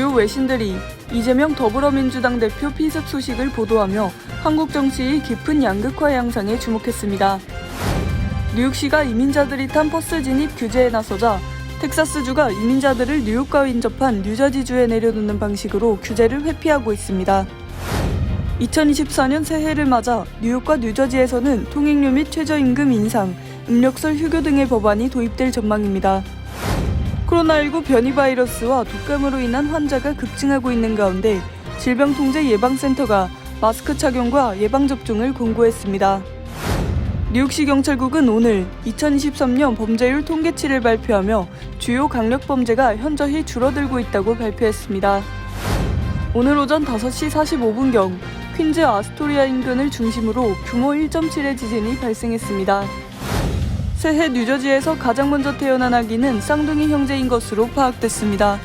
주요 외신들이 이재명 더불어민주당 대표 피습 소식을 보도하며 한국 정치의 깊은 양극화 양상에 주목했습니다. 뉴욕시가 이민자들이 탄 버스 진입 규제에 나서자 텍사스주가 이민자들을 뉴욕과 인접한 뉴저지주에 내려놓는 방식으로 규제를 회피하고 있습니다. 2024년 새해를 맞아 뉴욕과 뉴저지에서는 통행료 및 최저임금 인상, 음력설 휴교 등의 법안이 도입될 전망입니다. 코로나19 변이 바이러스와 독감으로 인한 환자가 급증하고 있는 가운데 질병통제예방센터가 마스크 착용과 예방접종을 권고했습니다. 뉴욕시 경찰국은 오늘 2023년 범죄율 통계치를 발표하며 주요 강력범죄가 현저히 줄어들고 있다고 발표했습니다. 오늘 오전 5시 45분경 퀸즈 아스토리아 인근을 중심으로 규모 1.7의 지진이 발생했습니다. 새해 뉴저지에서 가장 먼저 태어난 아기는 쌍둥이 형제인 것으로 파악됐습니다.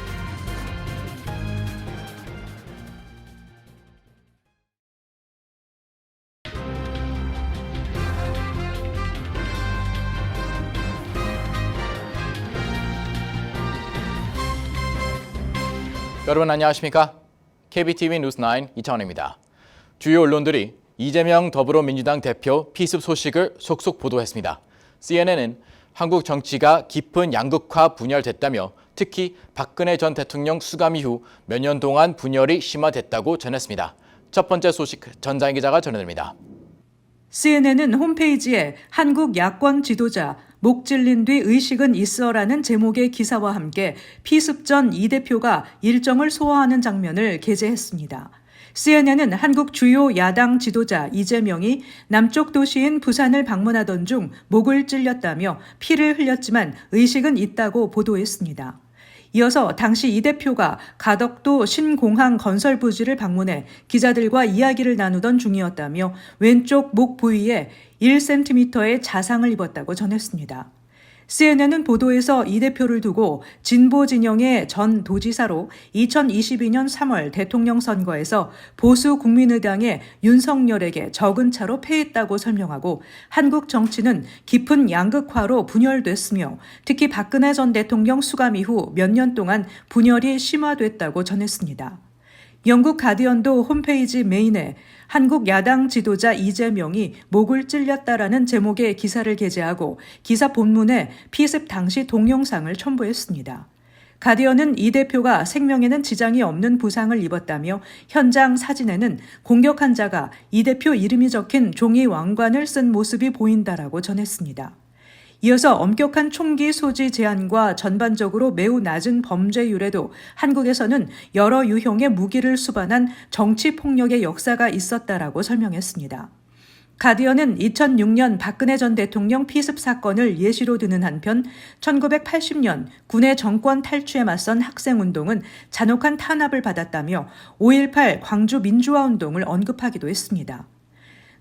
여러분 안녕하십니까? KBTV 뉴스9 이창원입니다. 주요 언론들이 이재명 더불어민주당 대표 피습 소식을 속속 보도했습니다. CNN은 한국 정치가 깊은 양극화 분열됐다며 특히 박근혜 전 대통령 수감 이후 몇 년 동안 분열이 심화됐다고 전했습니다. 첫 번째 소식 전장희 기자가 전해드립니다. CNN은 홈페이지에 한국 야권 지도자 목 찔린 뒤 의식은 있어라는 제목의 기사와 함께 피습 전 이 대표가 일정을 소화하는 장면을 게재했습니다. CNN은 한국 주요 야당 지도자 이재명이 남쪽 도시인 부산을 방문하던 중 목을 찔렸다며 피를 흘렸지만 의식은 있다고 보도했습니다. 이어서 당시 이 대표가 가덕도 신공항 건설 부지를 방문해 기자들과 이야기를 나누던 중이었다며 왼쪽 목 부위에 1cm의 자상을 입었다고 전했습니다. CNN은 보도에서 이 대표를 두고 진보 진영의 전 도지사로 2022년 3월 대통령 선거에서 보수 국민의당의 윤석열에게 적은 차로 패했다고 설명하고 한국 정치는 깊은 양극화로 분열됐으며 특히 박근혜 전 대통령 수감 이후 몇 년 동안 분열이 심화됐다고 전했습니다. 영국 가디언도 홈페이지 메인에 한국 야당 지도자 이재명이 목을 찔렸다라는 제목의 기사를 게재하고 기사 본문에 피습 당시 동영상을 첨부했습니다. 가디언은 이 대표가 생명에는 지장이 없는 부상을 입었다며 현장 사진에는 공격한 자가 이 대표 이름이 적힌 종이 왕관을 쓴 모습이 보인다라고 전했습니다. 이어서 엄격한 총기 소지 제한과 전반적으로 매우 낮은 범죄율에도 한국에서는 여러 유형의 무기를 수반한 정치폭력의 역사가 있었다라고 설명했습니다. 가디언은 2006년 박근혜 전 대통령 피습 사건을 예시로 드는 한편 1980년 군의 정권 탈취에 맞선 학생운동은 잔혹한 탄압을 받았다며 5.18 광주 민주화운동을 언급하기도 했습니다.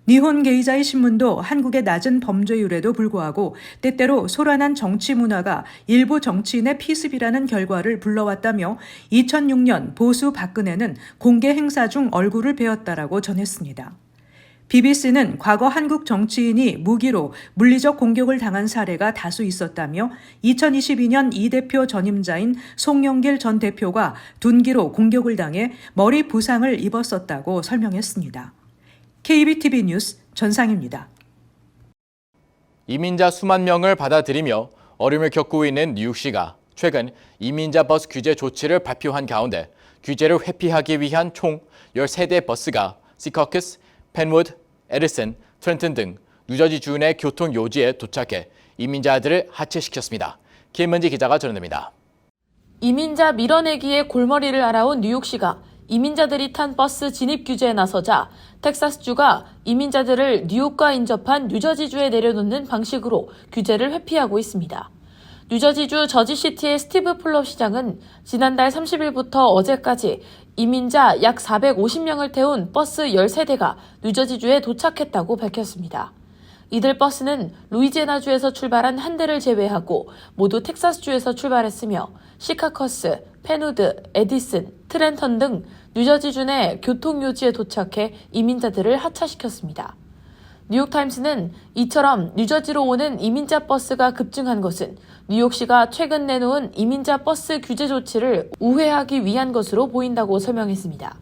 니혼 게이자이 신문도 한국의 낮은 범죄율에도 불구하고 때때로 소란한 정치 문화가 일부 정치인의 피습이라는 결과를 불러왔다며 2006년 보수 박근혜는 공개 행사 중 얼굴을 베었다라고 전했습니다. BBC는 과거 한국 정치인이 무기로 물리적 공격을 당한 사례가 다수 있었다며 2022년 이 대표 전임자인 송영길 전 대표가 둔기로 공격을 당해 머리 부상을 입었었다고 설명했습니다. KBTV 뉴스 전상입니다. 이민자 수만 명을 받아들이며 어려움을 겪고 있는 뉴욕시가 최근 이민자 버스 규제 조치를 발표한 가운데 규제를 회피하기 위한 총 13대 버스가 시커큐스, 펜우드, 에디슨, 트렌튼 등 뉴저지주 내 교통 요지에 도착해 이민자들을 하차시켰습니다. 김은지 기자가 전해드립니다. 이민자 밀어내기의 골머리를 알아온 뉴욕시가 이민자들이 탄 버스 진입 규제에 나서자 텍사스주가 이민자들을 뉴욕과 인접한 뉴저지주에 내려놓는 방식으로 규제를 회피하고 있습니다. 뉴저지주 저지시티의 스티브 플롭 시장은 지난달 30일부터 어제까지 이민자 약 450명을 태운 버스 13대가 뉴저지주에 도착했다고 밝혔습니다. 이들 버스는 루이지애나주에서 출발한 한 대를 제외하고 모두 텍사스주에서 출발했으며 시카커스, 펜우드, 에디슨, 트렌턴 등 뉴저지주 내 교통요지에 도착해 이민자들을 하차시켰습니다. 뉴욕타임스는 이처럼 뉴저지로 오는 이민자 버스가 급증한 것은 뉴욕시가 최근 내놓은 이민자 버스 규제 조치를 우회하기 위한 것으로 보인다고 설명했습니다.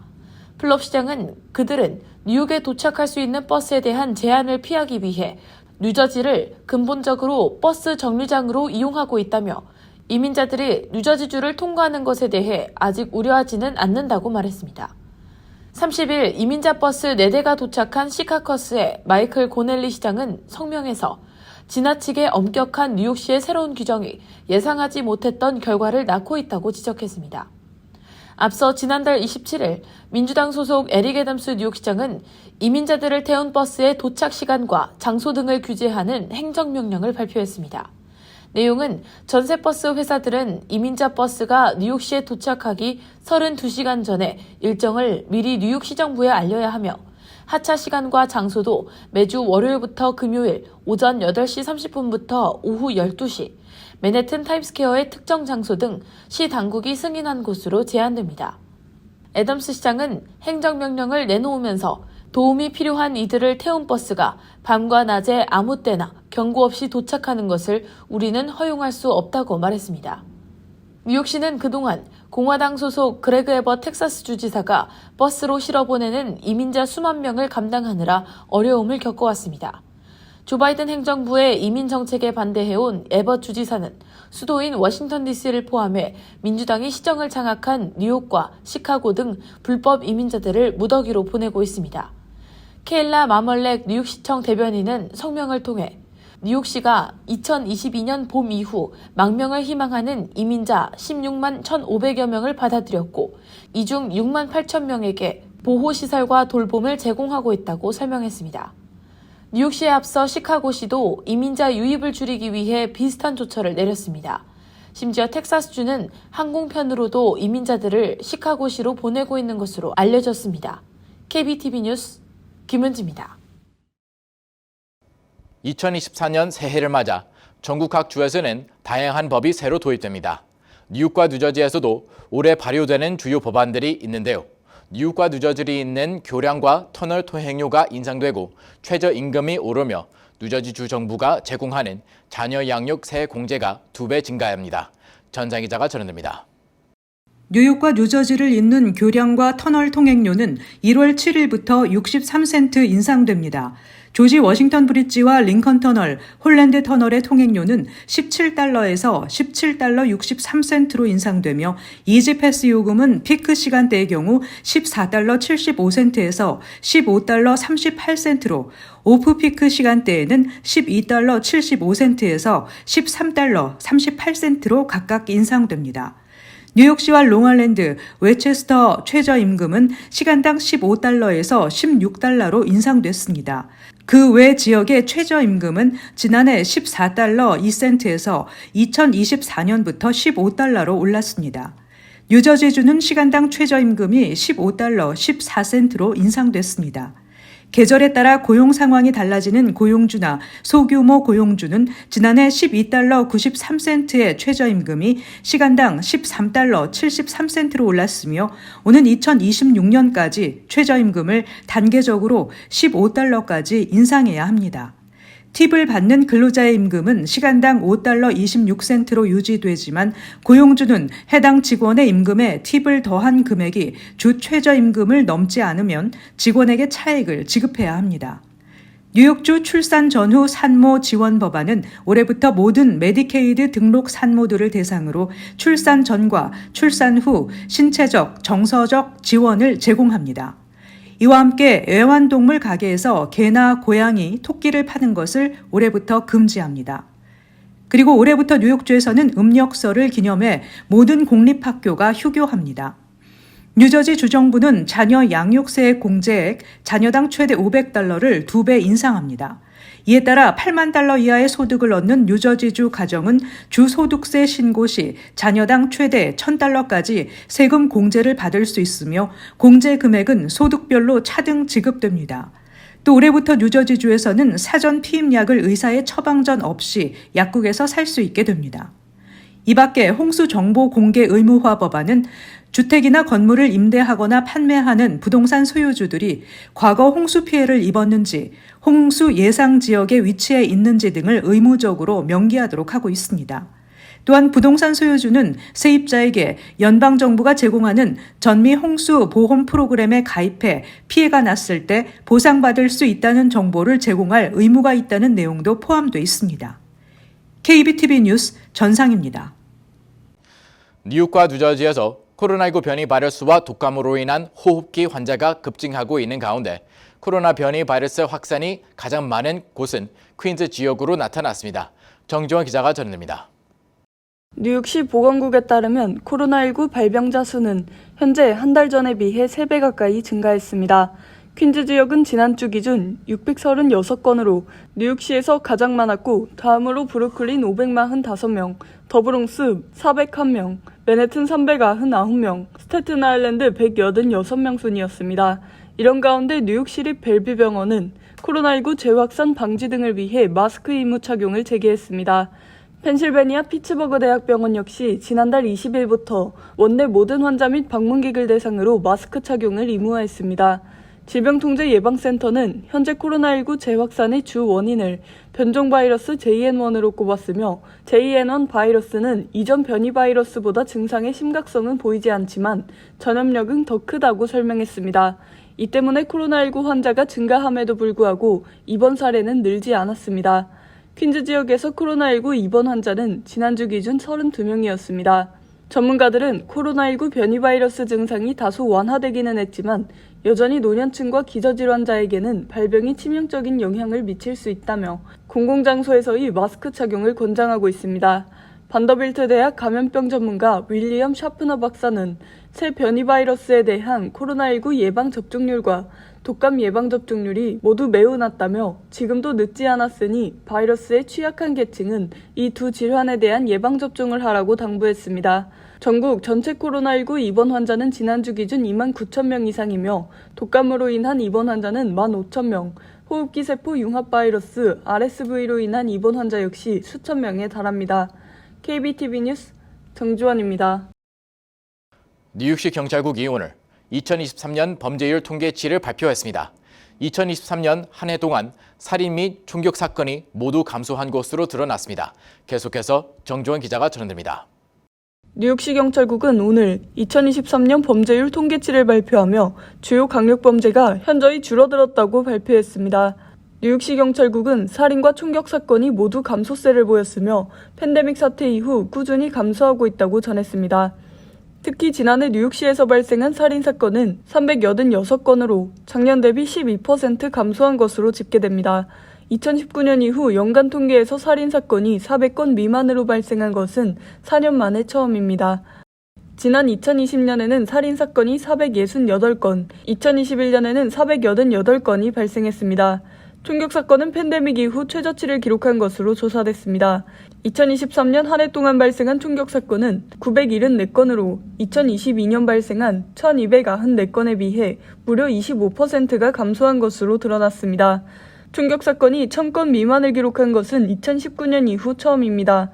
플롭 시장은 그들은 뉴욕에 도착할 수 있는 버스에 대한 제한을 피하기 위해 뉴저지를 근본적으로 버스 정류장으로 이용하고 있다며 이민자들이 뉴저지주를 통과하는 것에 대해 아직 우려하지는 않는다고 말했습니다. 30일 이민자 버스 4대가 도착한 시카커스의 마이클 고넬리 시장은 성명에서 지나치게 엄격한 뉴욕시의 새로운 규정이 예상하지 못했던 결과를 낳고 있다고 지적했습니다. 앞서 지난달 27일 민주당 소속 에릭 애덤스 뉴욕시장은 이민자들을 태운 버스의 도착 시간과 장소 등을 규제하는 행정명령을 발표했습니다. 내용은 전세버스 회사들은 이민자 버스가 뉴욕시에 도착하기 32시간 전에 일정을 미리 뉴욕시정부에 알려야 하며 하차 시간과 장소도 매주 월요일부터 금요일 오전 8시 30분부터 오후 12시, 맨해튼 타임스퀘어의 특정 장소 등 시 당국이 승인한 곳으로 제한됩니다. 애덤스 시장은 행정명령을 내놓으면서 도움이 필요한 이들을 태운 버스가 밤과 낮에 아무 때나 경고 없이 도착하는 것을 우리는 허용할 수 없다고 말했습니다. 뉴욕시는 그동안 공화당 소속 그레그 에버 텍사스 주지사가 버스로 실어보내는 이민자 수만 명을 감당하느라 어려움을 겪어왔습니다. 조 바이든 행정부의 이민 정책에 반대해온 에버 주지사는 수도인 워싱턴 DC를 포함해 민주당이 시정을 장악한 뉴욕과 시카고 등 불법 이민자들을 무더기로 보내고 있습니다. 케일라 마멀렉 뉴욕시청 대변인은 성명을 통해 뉴욕시가 2022년 봄 이후 망명을 희망하는 이민자 16만 1,500여 명을 받아들였고 이 중 6만 8천 명에게 보호시설과 돌봄을 제공하고 있다고 설명했습니다. 뉴욕시에 앞서 시카고시도 이민자 유입을 줄이기 위해 비슷한 조처를 내렸습니다. 심지어 텍사스주는 항공편으로도 이민자들을 시카고시로 보내고 있는 것으로 알려졌습니다. KBTV 뉴스 김은지입니다. 2024년 새해를 맞아 전국 각 주에서는 다양한 법이 새로 도입됩니다. 뉴욕과 뉴저지에서도 올해 발효되는 주요 법안들이 있는데요. 뉴욕과 뉴저지에 있는 교량과 터널 통행료가 인상되고 최저임금이 오르며 뉴저지 주 정부가 제공하는 자녀 양육 세 공제가 2배 증가합니다. 전장 기자가 전해드립니다. 뉴욕과 뉴저지를 잇는 교량과 터널 통행료는 1월 7일부터 63센트 인상됩니다. 조지 워싱턴 브릿지와 링컨 터널, 홀랜드 터널의 통행료는 17달러에서 17달러 63센트로 인상되며 이지 패스 요금은 피크 시간대의 경우 14달러 75센트에서 15달러 38센트로, 오프 피크 시간대에는 12달러 75센트에서 13달러 38센트로 각각 인상됩니다. 뉴욕시와 롱아일랜드, 웨체스터 최저임금은 시간당 15달러에서 16달러로 인상됐습니다. 그 외 지역의 최저임금은 지난해 14달러 2센트에서 2024년부터 15달러로 올랐습니다. 뉴저지주는 시간당 최저임금이 15달러 14센트로 인상됐습니다. 계절에 따라 고용 상황이 달라지는 고용주나 소규모 고용주는 지난해 12달러 93센트의 최저임금이 시간당 13달러 73센트로 올랐으며 오는 2026년까지 최저임금을 단계적으로 15달러까지 인상해야 합니다. 팁을 받는 근로자의 임금은 시간당 5달러 26센트로 유지되지만 고용주는 해당 직원의 임금에 팁을 더한 금액이 주 최저임금을 넘지 않으면 직원에게 차액을 지급해야 합니다. 뉴욕주 출산 전후 산모 지원 법안은 올해부터 모든 메디케이드 등록 산모들을 대상으로 출산 전과 출산 후 신체적, 정서적 지원을 제공합니다. 이와 함께 애완동물 가게에서 개나 고양이, 토끼를 파는 것을 올해부터 금지합니다. 그리고 올해부터 뉴욕주에서는 음력설을 기념해 모든 공립학교가 휴교합니다. 뉴저지 주정부는 자녀 양육세 공제액 자녀당 최대 $500를 2배 인상합니다. 이에 따라 8만 달러 이하의 소득을 얻는 뉴저지주 가정은 주소득세 신고 시 자녀당 최대 $1,000까지 세금 공제를 받을 수 있으며 공제 금액은 소득별로 차등 지급됩니다. 또 올해부터 뉴저지주에서는 사전 피임약을 의사의 처방 전 없이 약국에서 살 수 있게 됩니다. 이 밖에 홍수 정보 공개 의무화 법안은 주택이나 건물을 임대하거나 판매하는 부동산 소유주들이 과거 홍수 피해를 입었는지, 홍수 예상 지역에 위치해 있는지 등을 의무적으로 명기하도록 하고 있습니다. 또한 부동산 소유주는 세입자에게 연방정부가 제공하는 전미 홍수 보험 프로그램에 가입해 피해가 났을 때 보상받을 수 있다는 정보를 제공할 의무가 있다는 내용도 포함되어 있습니다. KBTV 뉴스 전상입니다. 뉴욕과 뉴저지에서 코로나19 변이 바이러스와 독감으로 인한 호흡기 환자가 급증하고 있는 가운데 코로나 변이 바이러스 확산이 가장 많은 곳은 퀸즈 지역으로 나타났습니다. 정지원 기자가 전해드립니다. 뉴욕시 보건국에 따르면 코로나19 발병자 수는 현재 한 달 전에 비해 3배 가까이 증가했습니다. 퀸즈 지역은 지난주 기준 636건으로 뉴욕시에서 가장 많았고 다음으로 브루클린 545명, 더브롱스 401명, 맨해튼 399명, 스태튼 아일랜드 186명 순이었습니다. 이런 가운데 뉴욕시립 벨뷰병원은 코로나19 재확산 방지 등을 위해 마스크 의무 착용을 재개했습니다. 펜실베니아 피츠버그 대학병원 역시 지난달 20일부터 원내 모든 환자 및 방문객을 대상으로 마스크 착용을 의무화했습니다. 질병통제예방센터는 현재 코로나19 재확산의 주 원인을 변종 바이러스 JN1으로 꼽았으며 JN1 바이러스는 이전 변이 바이러스보다 증상의 심각성은 보이지 않지만 전염력은 더 크다고 설명했습니다. 이 때문에 코로나19 환자가 증가함에도 불구하고 입원 사례는 늘지 않았습니다. 퀸즈 지역에서 코로나19 입원 환자는 지난주 기준 32명이었습니다. 전문가들은 코로나19 변이 바이러스 증상이 다소 완화되기는 했지만 여전히 노년층과 기저질환자에게는 발병이 치명적인 영향을 미칠 수 있다며 공공장소에서의 마스크 착용을 권장하고 있습니다. 반더빌트 대학 감염병 전문가 윌리엄 샤프너 박사는 새 변이 바이러스에 대한 코로나19 예방 접종률과 독감 예방 접종률이 모두 매우 낮다며 지금도 늦지 않았으니 바이러스에 취약한 계층은 이 두 질환에 대한 예방 접종을 하라고 당부했습니다. 전국 전체 코로나19 입원 환자는 지난주 기준 2만 9천 명 이상이며 독감으로 인한 입원 환자는 1만 5천 명, 호흡기 세포 융합 바이러스 RSV로 인한 입원 환자 역시 수천 명에 달합니다. KBTV 뉴스 정주원입니다. 뉴욕시 경찰국이 오늘 2023년 범죄율 통계치를 발표했습니다. 2023년 한 해 동안 살인 및 총격 사건이 모두 감소한 것으로 드러났습니다. 계속해서 정주원 기자가 전해드립니다. 뉴욕시 경찰국은 오늘 2023년 범죄율 통계치를 발표하며 주요 강력범죄가 현저히 줄어들었다고 발표했습니다. 뉴욕시 경찰국은 살인과 총격 사건이 모두 감소세를 보였으며 팬데믹 사태 이후 꾸준히 감소하고 있다고 전했습니다. 특히 지난해 뉴욕시에서 발생한 살인사건은 386건으로 작년 대비 12% 감소한 것으로 집계됩니다. 2019년 이후 연간 통계에서 살인사건이 400건 미만으로 발생한 것은 4년 만에 처음입니다. 지난 2020년에는 살인사건이 468건, 2021년에는 488건이 발생했습니다. 총격사건은 팬데믹 이후 최저치를 기록한 것으로 조사됐습니다. 2023년 한 해 동안 발생한 총격사건은 974건으로 2022년 발생한 1294건에 비해 무려 25%가 감소한 것으로 드러났습니다. 총격사건이 1000건 미만을 기록한 것은 2019년 이후 처음입니다.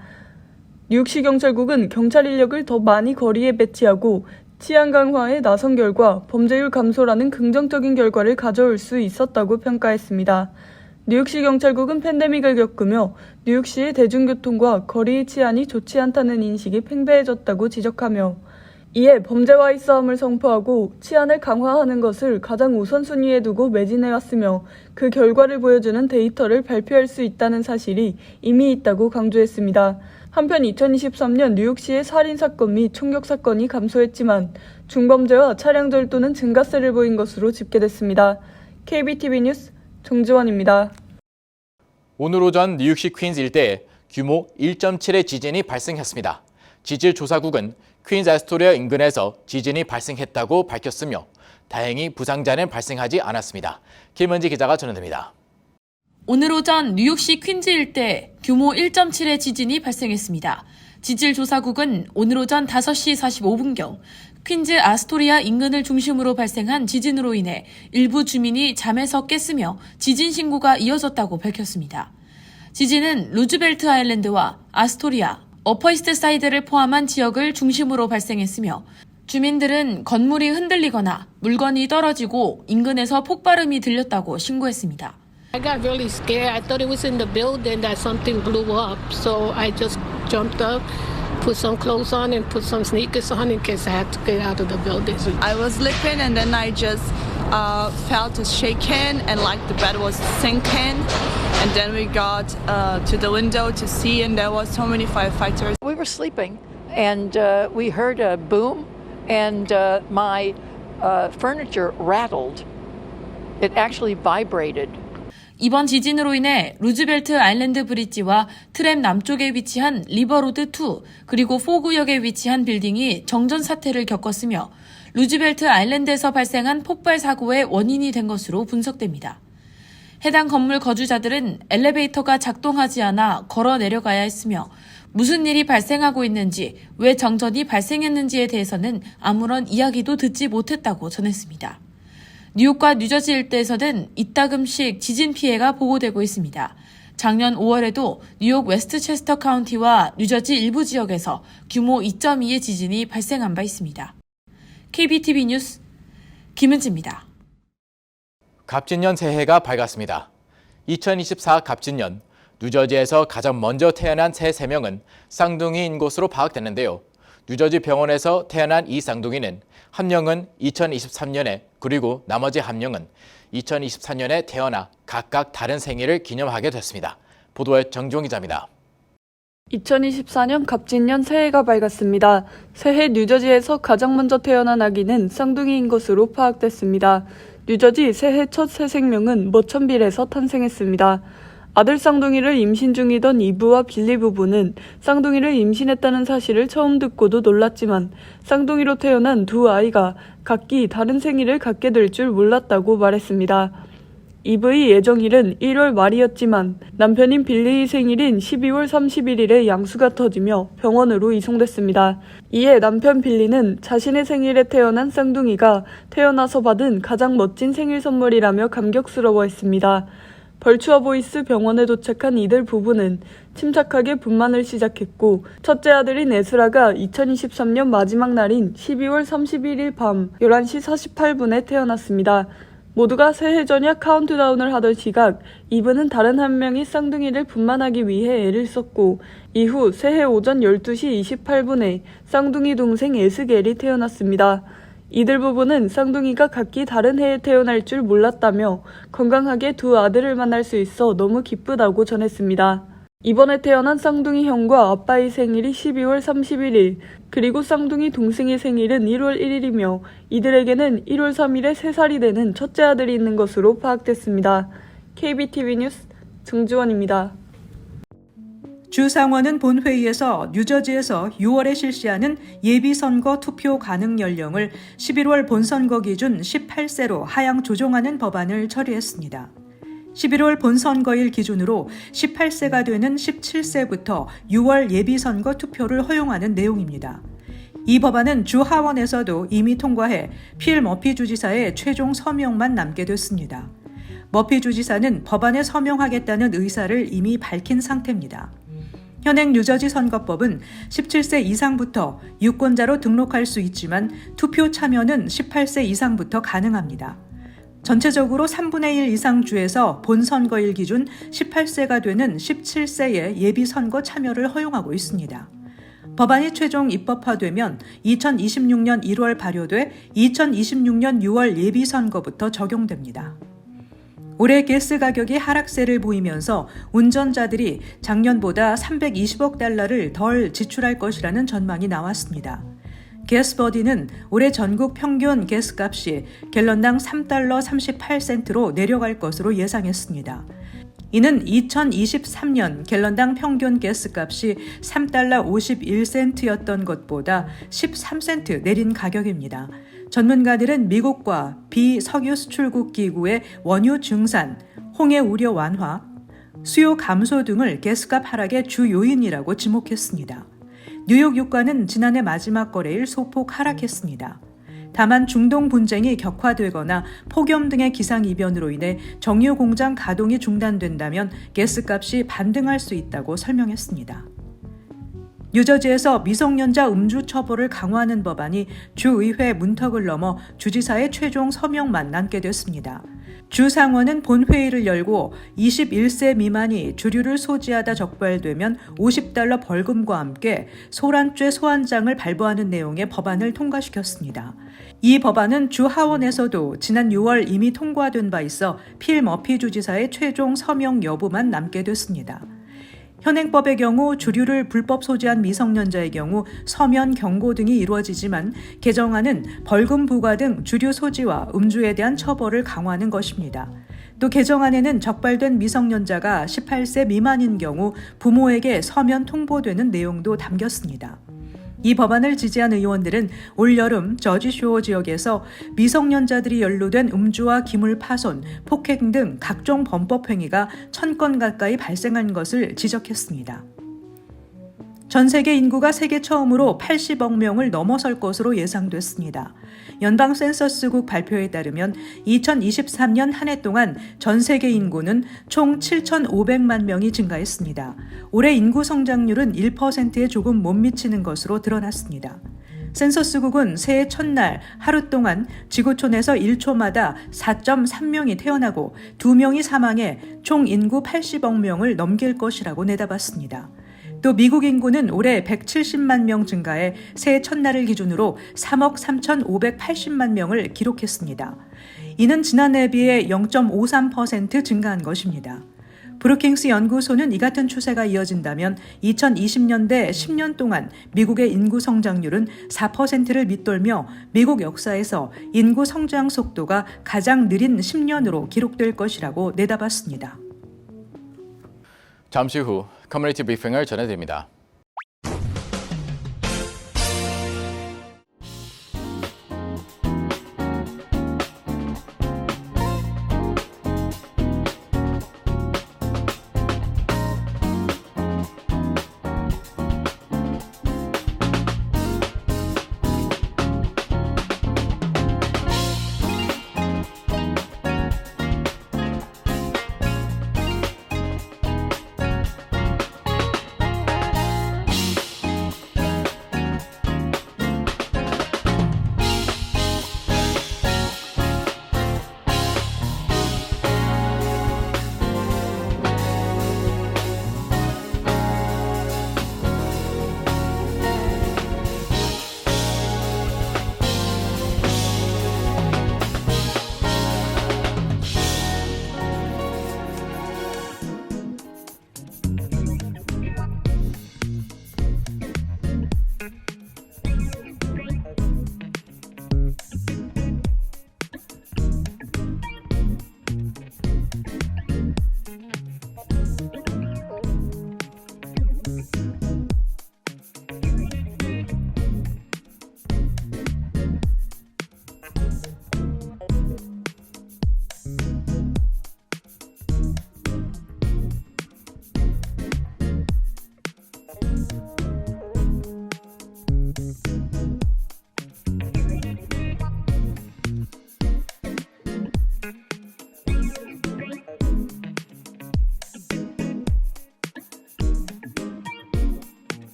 뉴욕시 경찰국은 경찰 인력을 더 많이 거리에 배치하고 치안 강화에 나선 결과 범죄율 감소라는 긍정적인 결과를 가져올 수 있었다고 평가했습니다. 뉴욕시 경찰국은 팬데믹을 겪으며 뉴욕시의 대중교통과 거리의 치안이 좋지 않다는 인식이 팽배해졌다고 지적하며 이에 범죄와의 싸움을 선포하고 치안을 강화하는 것을 가장 우선순위에 두고 매진해왔으며 그 결과를 보여주는 데이터를 발표할 수 있다는 사실이 이미 있다고 강조했습니다. 한편 2023년 뉴욕시의 살인사건 및 총격사건이 감소했지만 중범죄와 차량 절도는 증가세를 보인 것으로 집계됐습니다. KBTV 뉴스 정지원입니다. 오늘 오전 뉴욕시 퀸즈 일대에 규모 1.7의 지진이 발생했습니다. 지질조사국은 퀸즈 애스토리아 인근에서 지진이 발생했다고 밝혔으며 다행히 부상자는 발생하지 않았습니다. 김은지 기자가 전해드립니다. 오늘 오전 뉴욕시 퀸즈 일대에 규모 1.7의 지진이 발생했습니다. 지질조사국은 오늘 오전 5시 45분경 퀸즈 아스토리아 인근을 중심으로 발생한 지진으로 인해 일부 주민이 잠에서 깼으며 지진 신고가 이어졌다고 밝혔습니다. 지진은 루즈벨트 아일랜드와 아스토리아, 어퍼이스트 사이드를 포함한 지역을 중심으로 발생했으며 주민들은 건물이 흔들리거나 물건이 떨어지고 인근에서 폭발음이 들렸다고 신고했습니다. I got really scared. I thought it was in the building that something blew up. So I just jumped up, put some clothes on and put some sneakers on in case I had to get out of the building. I was sleeping and then I just felt a shaking and like the bed was sinking. And then we got to the window to see and there was so many firefighters. We were sleeping and we heard a boom and my furniture rattled. It actually vibrated. 이번 지진으로 인해 루즈벨트 아일랜드 브릿지와 트램 남쪽에 위치한 리버로드 2 그리고 포구역에 위치한 빌딩이 정전 사태를 겪었으며 루즈벨트 아일랜드에서 발생한 폭발 사고의 원인이 된 것으로 분석됩니다. 해당 건물 거주자들은 엘리베이터가 작동하지 않아 걸어 내려가야 했으며 무슨 일이 발생하고 있는지, 왜 정전이 발생했는지에 대해서는 아무런 이야기도 듣지 못했다고 전했습니다. 뉴욕과 뉴저지 일대에서는 이따금씩 지진 피해가 보고되고 있습니다. 작년 5월에도 뉴욕 웨스트체스터 카운티와 뉴저지 일부 지역에서 규모 2.2의 지진이 발생한 바 있습니다. KBTV 뉴스 김은지입니다. 갑진년 새해가 밝았습니다. 2024 갑진년, 뉴저지에서 가장 먼저 태어난 새 3명은 쌍둥이인 것으로 파악됐는데요. 뉴저지 병원에서 태어난 이 쌍둥이는 한 명은 2023년에 그리고 나머지 한 명은 2024년에 태어나 각각 다른 생일을 기념하게 됐습니다. 보도에 정종 기자입니다. 2024년 갑진년 새해가 밝았습니다. 새해 뉴저지에서 가장 먼저 태어난 아기는 쌍둥이인 것으로 파악됐습니다. 뉴저지 새해 첫 새 생명은 머천빌에서 탄생했습니다. 아들 쌍둥이를 임신 중이던 이브와 빌리 부부는 쌍둥이를 임신했다는 사실을 처음 듣고도 놀랐지만 쌍둥이로 태어난 두 아이가 각기 다른 생일을 갖게 될 줄 몰랐다고 말했습니다. 이브의 예정일은 1월 말이었지만 남편인 빌리의 생일인 12월 31일에 양수가 터지며 병원으로 이송됐습니다. 이에 남편 빌리는 자신의 생일에 태어난 쌍둥이가 태어나서 받은 가장 멋진 생일 선물이라며 감격스러워했습니다. 벌추어 보이스 병원에 도착한 이들 부부는 침착하게 분만을 시작했고 첫째 아들인 에스라가 2023년 마지막 날인 12월 31일 밤 11시 48분에 태어났습니다. 모두가 새해 저녁 카운트다운을 하던 시각 이브는 다른 한 명이 쌍둥이를 분만하기 위해 애를 썼고 이후 새해 오전 12시 28분에 쌍둥이 동생 에스겔이 태어났습니다. 이들 부부는 쌍둥이가 각기 다른 해에 태어날 줄 몰랐다며 건강하게 두 아들을 만날 수 있어 너무 기쁘다고 전했습니다. 이번에 태어난 쌍둥이 형과 아빠의 생일이 12월 31일, 그리고 쌍둥이 동생의 생일은 1월 1일이며 이들에게는 1월 3일에 3살이 되는 첫째 아들이 있는 것으로 파악됐습니다. KBTV 뉴스 정주원입니다. 주상원은 본회의에서 뉴저지에서 6월에 실시하는 예비선거 투표 가능 연령을 11월 본선거 기준 18세로 하향 조정하는 법안을 처리했습니다. 11월 본선거일 기준으로 18세가 되는 17세부터 6월 예비선거 투표를 허용하는 내용입니다. 이 법안은 주 하원에서도 이미 통과해 필 머피 주지사의 최종 서명만 남게 됐습니다. 머피 주지사는 법안에 서명하겠다는 의사를 이미 밝힌 상태입니다. 현행 뉴저지 선거법은 17세 이상부터 유권자로 등록할 수 있지만 투표 참여는 18세 이상부터 가능합니다. 전체적으로 3분의 1 이상 주에서 본선거일 기준 18세가 되는 17세의 예비선거 참여를 허용하고 있습니다. 법안이 최종 입법화되면 2026년 1월 발효돼 2026년 6월 예비선거부터 적용됩니다. 올해 가스 가격이 하락세를 보이면서 운전자들이 작년보다 320억 달러를 덜 지출할 것이라는 전망이 나왔습니다. 가스버디는 올해 전국 평균 가스값이 갤런당 3달러 38센트로 내려갈 것으로 예상했습니다. 이는 2023년 갤런당 평균 가스값이 3달러 51센트였던 것보다 13센트 내린 가격입니다. 전문가들은 미국과 비석유 수출국 기구의 원유 증산, 홍해 우려 완화, 수요 감소 등을 가스값 하락의 주 요인이라고 지목했습니다. 뉴욕 유가는 지난해 마지막 거래일 소폭 하락했습니다. 다만 중동 분쟁이 격화되거나 폭염 등의 기상이변으로 인해 정유 공장 가동이 중단된다면 가스값이 반등할 수 있다고 설명했습니다. 뉴저지에서 미성년자 음주 처벌을 강화하는 법안이 주의회 문턱을 넘어 주지사의 최종 서명만 남게 됐습니다. 주 상원은 본회의를 열고 21세 미만이 주류를 소지하다 적발되면 $50 벌금과 함께 소란죄 소환장을 발부하는 내용의 법안을 통과시켰습니다. 이 법안은 주 하원에서도 지난 6월 이미 통과된 바 있어 필 머피 주지사의 최종 서명 여부만 남게 됐습니다. 현행법의 경우 주류를 불법 소지한 미성년자의 경우 서면 경고 등이 이루어지지만 개정안은 벌금 부과 등 주류 소지와 음주에 대한 처벌을 강화하는 것입니다. 또 개정안에는 적발된 미성년자가 18세 미만인 경우 부모에게 서면 통보되는 내용도 담겼습니다. 이 법안을 지지한 의원들은 올여름 저지쇼어 지역에서 미성년자들이 연루된 음주와 기물 파손, 폭행 등 각종 범법 행위가 1000건 가까이 발생한 것을 지적했습니다. 전 세계 인구가 세계 처음으로 80억 명을 넘어설 것으로 예상됐습니다. 연방 센서스국 발표에 따르면 2023년 한 해 동안 전 세계 인구는 총 7,500만 명이 증가했습니다. 올해 인구 성장률은 1%에 조금 못 미치는 것으로 드러났습니다. 센서스국은 새해 첫날 하루 동안 지구촌에서 1초마다 4.3명이 태어나고 2명이 사망해 총 인구 80억 명을 넘길 것이라고 내다봤습니다. 또 미국 인구는 올해 170만 명 증가해 새해 첫날을 기준으로 3억 3,580만 명을 기록했습니다. 이는 지난해에 비해 0.53% 증가한 것입니다. 브루킹스 연구소는 이 같은 추세가 이어진다면 2020년대 10년 동안 미국의 인구 성장률은 4%를 밑돌며 미국 역사에서 인구 성장 속도가 가장 느린 10년으로 기록될 것이라고 내다봤습니다. 잠시 후 커뮤니티 브리핑을 전해드립니다.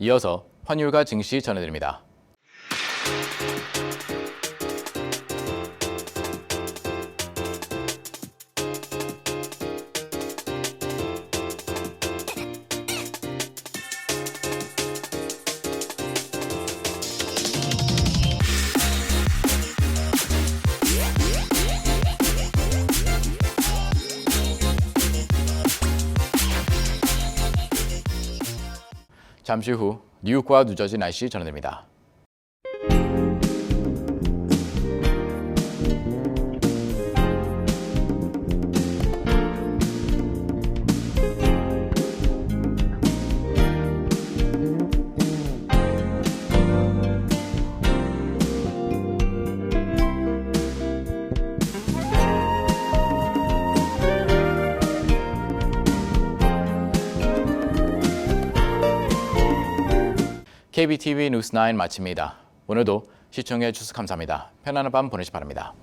이어서 환율과 증시 전해드립니다. 잠시 후 뉴욕과 뉴저지 날씨 전해드립니다. KBTV 뉴스 9 마칩니다. 오늘도 시청해 주셔서 감사합니다. 편안한 밤 보내시 기 바랍니다.